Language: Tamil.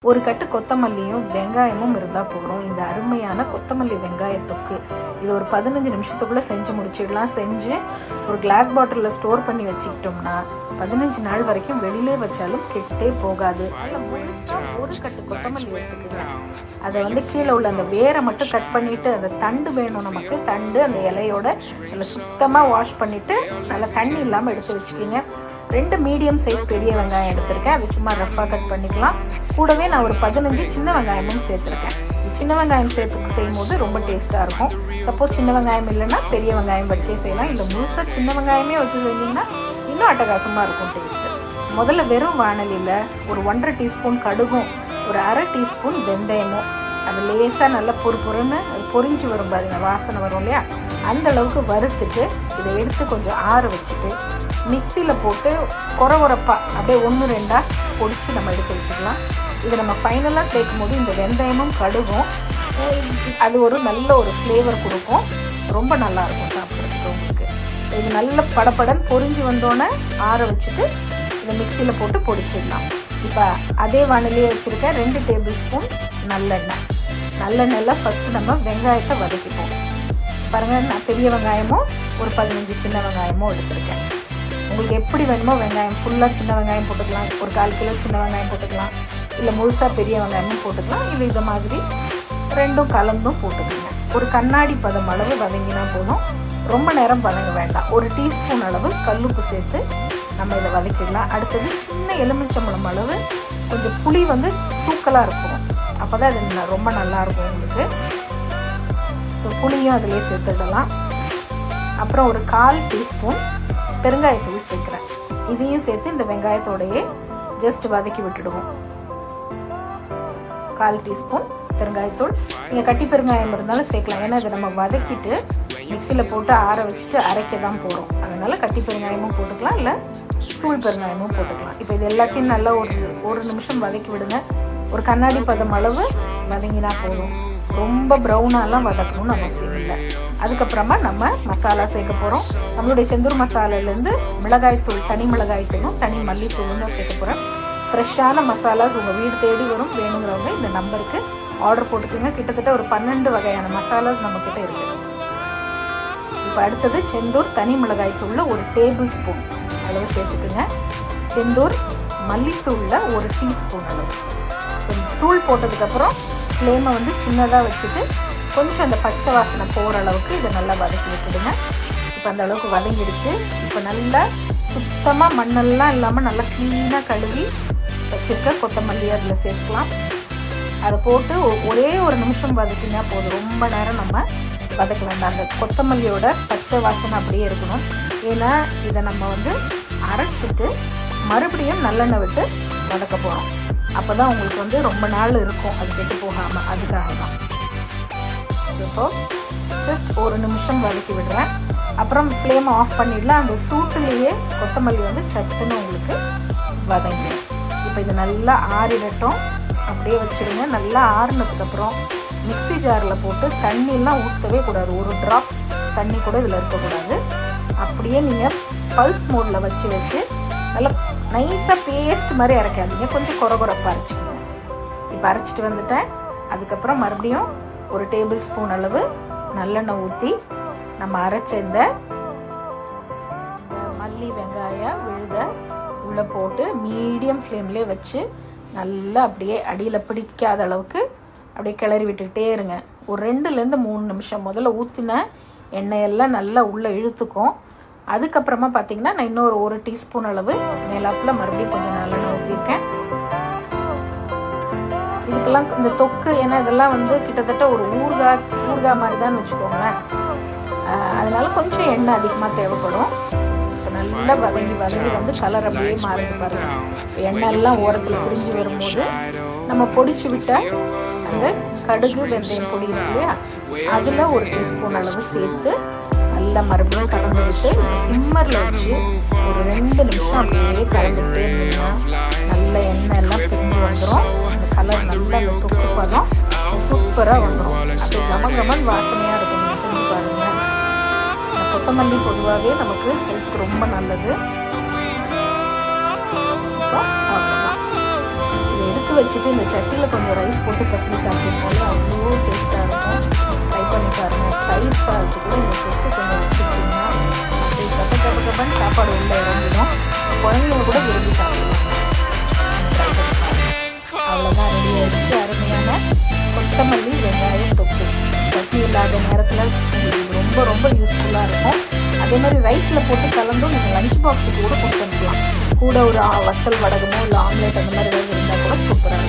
ஒரு கட்டு கொத்தமல்லியும் வெங்காயமும் இருந்தால் போதும். இந்த அருமையான கொத்தமல்லி வெங்காய தொக்கு இது ஒரு 15 நிமிஷத்துக்குள்ளே செஞ்சு முடிச்சிடலாம். செஞ்சு ஒரு கிளாஸ் பாட்டிலில் ஸ்டோர் பண்ணி வச்சுக்கிட்டோம்னா 15 நாள் வரைக்கும் வெளியிலே வச்சாலும் கெட்டே போகாது. ஒரு கட்டு கொத்தமல்லி எடுத்துக்குங்க. அதை கீழே உள்ள அந்த வேரை மட்டும் கட் பண்ணிவிட்டு அந்த தண்டு வேணும் நமக்கு. தண்டு அந்த இலையோட நல்லா சுத்தமாக வாஷ் பண்ணிவிட்டு நல்லா தண்ணி இல்லாமல் எடுத்து வச்சுக்கிங்க. 2 மீடியம் சைஸ் பெரிய வெங்காயம் எடுத்திருக்கேன். அது சும்மா ரஃபாக கட் பண்ணிக்கலாம். கூடவே நான் ஒரு 15 சின்ன வெங்காயமும் சேர்த்துருக்கேன். சின்ன வெங்காயம் செய்யும்போது ரொம்ப டேஸ்ட்டாக இருக்கும். சப்போஸ் சின்ன வெங்காயம் இல்லைன்னா பெரிய வெங்காயம் வச்சே செய்யலாம். இல்லை முழுசாக சின்ன வெங்காயமே வச்சு செஞ்சிங்கன்னா இன்னும் அட்டகாசமாக இருக்கும் டேஸ்ட்டு. முதல்ல வெறும் வாணலியில் ஒரு 1.5 டீஸ்பூன் கடுகும் ஒரு 1/2 டீஸ்பூன் வெந்தயமும் அது லேசாக நல்லா பொறுன்னு அது பொரிஞ்சு வரும் பாருங்க, வாசனை வரும் இல்லையா, அந்த அளவுக்கு வறுத்துட்டு இதை எடுத்து கொஞ்சம் ஆற வச்சுட்டு மிக்சியில் போட்டு கொரப்பாக அப்படியே 1-2 பொடிச்சு நம்ம எடுத்து வச்சுக்கலாம். இதை நம்ம ஃபைனலாக சேர்க்கும் போது இந்த வெந்தயமும் கடுகும் அது ஒரு நல்ல ஒரு ஃப்ளேவர் கொடுக்கும். ரொம்ப நல்லாயிருக்கும் சாப்பிட்றதுக்கு உங்களுக்கு. இது நல்ல படப்படன்னு பொரிஞ்சு வந்தோன்னே ஆற வச்சுட்டு இதை மிக்சியில் போட்டு பொடிச்சிடலாம். இப்போ அதே வானிலையே வச்சுருக்க 2 டேபிள் ஸ்பூன் நல்லெண்ணெயில் ஃபஸ்ட்டு நம்ம வெங்காயத்தை வதக்கிப்போம். பாருங்கள், நான் பெரிய வெங்காயமும் ஒரு 15 சின்ன வெங்காயமும் எடுத்துருக்கேன். உங்களுக்கு எப்படி வேணுமோ வெங்காயம் ஃபுல்லாக சின்ன வெங்காயம் போட்டுக்கலாம், ஒரு 1/4 கிலோ சின்ன வெங்காயம் போட்டுக்கலாம், இல்லை முழுசாக பெரிய வெங்காயமும் போட்டுக்கலாம். இது மாதிரி 2ம் கலந்தும் போட்டுக்கோங்க. ஒரு கண்ணாடி பதம் அளவு வதங்கினா போதும், ரொம்ப நேரம் வதங்க வேண்டாம். 1 டீஸ்பூன் அளவு கல்லுப்பு சேர்த்து நம்ம இதை வதக்கிடலாம். அடுத்தது சின்ன எலுமிச்சம்பழம் அளவு கொஞ்சம் புளி தூக்கலாக இருக்கும், அப்போ தான் அது ரொம்ப நல்லாயிருக்கும் உங்களுக்கு. ஸோ புளியும் அதிலே சேர்த்துடலாம். அப்புறம் ஒரு 1/4 டீஸ்பூன் பெருங்காயத்தூள் சேர்க்குறேன். இதையும் சேர்த்து இந்த வெங்காயத்தோடையே ஜஸ்ட் வதக்கி விட்டுடுவோம். 1/4 டீஸ்பூன் பெருங்காயத்தூள். நீங்கள் கட்டி பெருங்காயம் இருந்தாலும் சேர்க்கலாம். ஏன்னா இதை நம்ம வதக்கிட்டு மிக்சியில் போட்டு ஆற வச்சுட்டு அரைக்க தான் போகிறோம். அதனால் கட்டி பெருங்காயமும் போட்டுக்கலாம், இல்லை தூள் பெருங்காயமும் போட்டுக்கலாம். இப்போ இது எல்லாத்தையும் நல்லா ஒரு நிமிஷம் வதக்கி விடுங்க. ஒரு கண்ணாடி பதம் அளவு வதங்கினா போதும். ரொம்ப ப்ரௌனாலாம் வதக்கணும்னு அவசியம் இல்லை. அதுக்கப்புறமா நம்ம மசாலா சேர்க்க போகிறோம். நம்மளுடைய செந்தூர் மசாலாலேருந்து மிளகாய்த்தூள், தனி மிளகாய்த்தூளும் தனி மல்லித்தூளும் தான் சேர்க்க போகிறேன். ஃப்ரெஷ்ஷான மசாலாஸ் உங்கள் வீடு தேடி வரும். வேணுங்கிறவங்க இந்த நம்பருக்கு ஆர்டர் போட்டுக்கோங்க. கிட்டத்தட்ட ஒரு 12 வகையான மசாலாஸ் நம்மக்கிட்ட இருக்குது. இப்போ அடுத்தது செந்தூர் தனி மிளகாய்த்தூளில் 1 டேபிள் ஸ்பூன் அளவு சேர்த்துக்குங்க. செந்தூர் மல்லித்தூளில் 1 டீஸ்பூன் அளவு. ஸோ தூள் போட்டதுக்கப்புறம் ஃப்ளேமை சின்னதாக வச்சுட்டு கொஞ்சம் அந்த பச்சை வாசனை போகிற அளவுக்கு இதை நல்லா வதக்கி வச்சுடுங்க. இப்போ அந்த அளவுக்கு வதங்கிடுச்சு. இப்போ நல்லா சுத்தமாக மண்ணெல்லாம் இல்லாமல் நல்லா க்ளீனாக கழுவி வச்சுருக்க கொத்தமல்லி அதில் சேர்க்கலாம். அதை போட்டு ஒரே ஒரு நிமிஷம் வதக்கினா போதும். ரொம்ப நேரம் நம்ம வதக்க வேண்டாம். அந்த கொத்தமல்லியோட பச்சை வாசனை அப்படியே இருக்கணும். ஏன்னா இதை நம்ம அரைச்சிட்டு மறுபடியும் நல்லெண்ணெய் விட்டு வதக்க போகிறோம். அப்போ தான் உங்களுக்கு ரொம்ப நாள் இருக்கும், அது கெட்டு போகாமல். அதுக்காக தான். இப்போது ஜஸ்ட் ஒரு நிமிஷம் வதக்கி விடுறேன். அப்புறம் ஃப்ளேமை ஆஃப் பண்ணிடலாம். அந்த சூட்டுலேயே கொத்தமல்லி சட்டுன்னு உங்களுக்கு வதங்கிடும். இப்போ இது நல்லா ஆறிடட்டும். அப்படியே வச்சுடுங்க. நல்லா ஆறினதுக்கப்புறம் மிக்ஸி ஜாரில் போட்டு தண்ணியெல்லாம் ஊற்றவே கூடாது. ஒரு ட்ராப் தண்ணி கூட இதில் இருக்கக்கூடாது. அப்படியே நீங்கள் பல்ஸ் மோடில் வச்சு நல்லா நைஸாக பேஸ்ட் மாதிரி அரைக்காதீங்க. கொஞ்சம் கொரப்பாக அரைச்சிக்கோங்க. இப்போ அரைச்சிட்டு வந்துட்டேன். அதுக்கப்புறம் மறுபடியும் ஒரு டேபிள் ஸ்பூன் அளவு நல்லெண்ணெய் ஊற்றி நம்ம அரைச்ச இந்த மல்லி வெங்காய விழுத உள்ளே போட்டு மீடியம் ஃப்ளேம்லேயே வச்சு நல்லா அப்படியே அடியில் பிடிக்காத அளவுக்கு அப்படியே கிளறி விட்டுக்கிட்டே இருங்க. ஒரு 2-3 நிமிஷம். முதல்ல ஊற்றின எண்ணெயெல்லாம் நல்லா உள்ளே இழுத்துக்கும். அதுக்கப்புறமா பார்த்தீங்கன்னா நான் இன்னொரு 1 டீஸ்பூன் அளவு மேலாப்பில் மறுபடியும் கொஞ்சம் நல்லெண்ணெய் ஊற்றிருக்கேன். இதுக்கெல்லாம் இந்த தொக்கு, ஏன்னா இதெல்லாம் கிட்டத்தட்ட ஒரு ஊறுகாய் மாதிரி தான் வச்சுக்கோங்களேன். அதனால கொஞ்சம் எண்ணெய் அதிகமாக தேவைப்படும். இப்போ நல்லா வதங்கி கலர் அப்படியே மாறுது பாருங்க. எண்ணெய் எல்லாம் ஓரத்தில் பிரிஞ்சு வரும்போது நம்ம பொடிச்சு விட்ட அந்த கடுகு வெந்தயம் பொடி இருக்கு இல்லையா, அதில் 1 டீஸ்பூன் அளவு சேர்த்து நல்லா மறுபடியும் கலந்து விட்டு சிம்மரில் வச்சு ஒரு 2 நிமிஷம் அப்படியே கலந்துக்கிட்டே இருந்தீங்கன்னா நல்ல எண்ணெய் எல்லாம் பிரிஞ்சு வந்துடும். அந்த கலர் நல்லா அந்த தொக்கு பதம் சூப்பராக வந்துடும். அப்படி கமன் வாசனையாக இருக்கும். நீங்கள் செஞ்சு பாருங்கள். இந்த கொத்தமல்லி பொதுவாகவே நமக்கு ஹெல்த்துக்கு ரொம்ப நல்லது. அவ்வளோதான். இதை எடுத்து வச்சுட்டு இந்த சட்டியில் கொஞ்சம் ரைஸ் போட்டு பசங்க சாப்பிடும் போது அவ்வளோ டேஸ்ட்டாக இருக்கும். ட்ரை பண்ணி பாருங்கள். தயிர் சாதத்து கூட இந்த தொக்கு கொஞ்சம் வச்சுக்கிட்டிங்கன்னா அப்படியே கப்பன்னு சாப்பாடு உள்ளே இறங்கிடும். குழந்தைங்க கூட விரும்பி சாப்பிடுவாங்க. ட்ரை பண்ணி பாருங்கள். அவ்வளோதான், ரெடி ஆகிடுச்சு அருமையான கொத்தமல்லி வெங்காயம் தொக்கு. சட்னி இல்லாத நேரத்தில் ரொம்ப ரொம்ப யூஸ்ஃபுல்லாக இருக்கும். அதே மாதிரி ரைஸில் போட்டு கலந்தும் நீங்கள் லஞ்ச் பாக்ஸுக்கு கூட கொண்டு வந்துக்கலாம். கூட ஒரு வத்தல் வடகமோ இல்லை ஆம்லேட் அந்த மாதிரி ஏதாவது இருந்தால் கூட சூப்பராக இருக்கும்.